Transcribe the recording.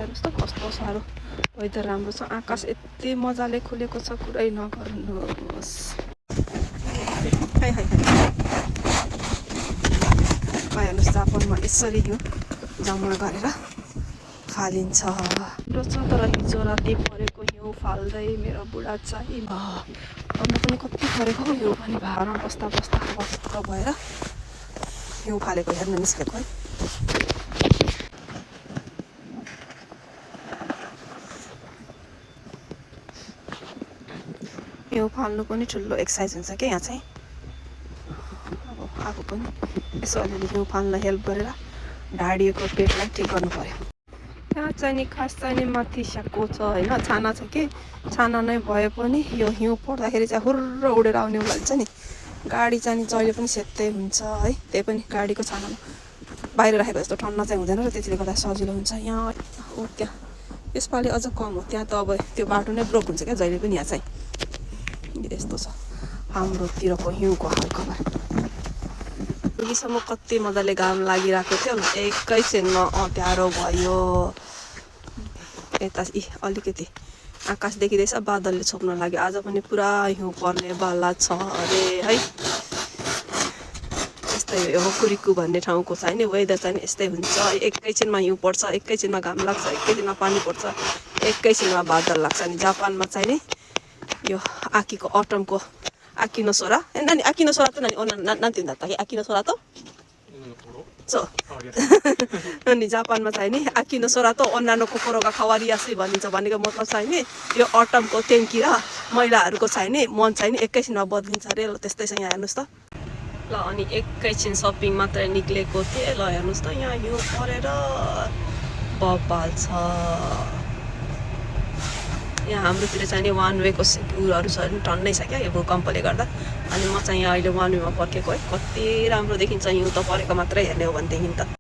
हेर्नुहोस् त कस्तो साह्रो वेदर राम्रो छ। आकाश यति मजाले खुलेको छ कुरै नगर्नुहोस्। हेर्नुहोस् जापानमा यसरी हिउँ जम्मा गरेर फालिन्छ। राम्रो छ तर हिजो राति परेको हिउँ फाल्दै मेरो बुढा चाहिँ अन्त पनि कति परेको हिउँ पनि भारमा बस्दा बस्दा बस्दा भएर हिउँ फालेको हेर्न निस्केको है। हिउँ फाल्नु पनि ठुलो एक्सर्साइज हुन्छ क्या यहाँ चाहिँ। अब आफू पनि यसो अलिअलि हिउँ फाल्न हेल्प गरेर ढाडिएको पेटलाई ठिक गर्नु पर्यो। यहाँ चाहिँ नि खास चाहिँ नि माथि स्याएको छ होइन, छाना छ कि छाना नै भए पनि यो हिउँ पर्दाखेरि चाहिँ हुर्र उडेर आउने भन्छ नि। गाडी चाहिँ नि जहिले पनि सेतै हुन्छ है, त्यही पनि गाडीको छानामा बाहिर राखेको जस्तो ठन्डा चाहिँ हुँदैन र त्यसले गर्दा सजिलो हुन्छ। यहाँ हो त्यहाँ यसपालि अझ कम हो, त्यहाँ त अब त्यो बाटो नै ब्लक हुन्छ क्या जहिले पनि। यहाँ चाहिँ यस्तो छ हाम्रोतिरको हिउँको हालखबर। अघिसम्म कति मजाले घाम लागिरहेको थियो, एकैछिनमा अँध्यारो भयो। यता अलिकति आकाश देखिँदैछ, बादलले छोप्न लाग्यो। आज पनि पुरा हिउँ पर्ने बाला छ अरे है। यस्तै हो कुरिकु भन्ने ठाउँको चाहिँ नि वेदर चाहिँ यस्तै हुन्छ। एकैछिनमा हिउँ पर्छ, एकैछिनमा घाम लाग्छ, एकैछिनमा पानी पर्छ, एकैछिनमा बादल लाग्छ। नि जापानमा चाहिँ नि यो आकीको अटमको आकिनो सोरा नानी आकिनो सोरा त नानी नान्ति कि आकिनो सोरा त अनि जापानमा चाहिँ नि आकिनो सोरा त अन्नानो कोकोरोगा खवारियासै भनिन्छ। भनेको मतलब चाहिँ नि यो अटमको ट्याङ्की र महिलाहरूको चाहिँ नि मन चाहिँ नि एकैछिनमा बद्लिन्छ अरे। ल त्यस्तै छ यहाँ हेर्नुहोस् त। ल अनि एकैछिन सपिङ मात्रै निक्लेको थिएँ। ल हेर्नुहोस् त यहाँ हिउँ परेर बबाल छ। यहाँ हाम्रोतिर चाहिँ नि वान वेको उयोहरू छ टन्नै छ क्या यो भूकम्पले गर्दा। अनि म चाहिँ यहाँ अहिले वान वेमा पर्खेको है। कति राम्रो देखिन्छ हिउँ त परेको मात्रै हेर्ने हो भनेदेखि त।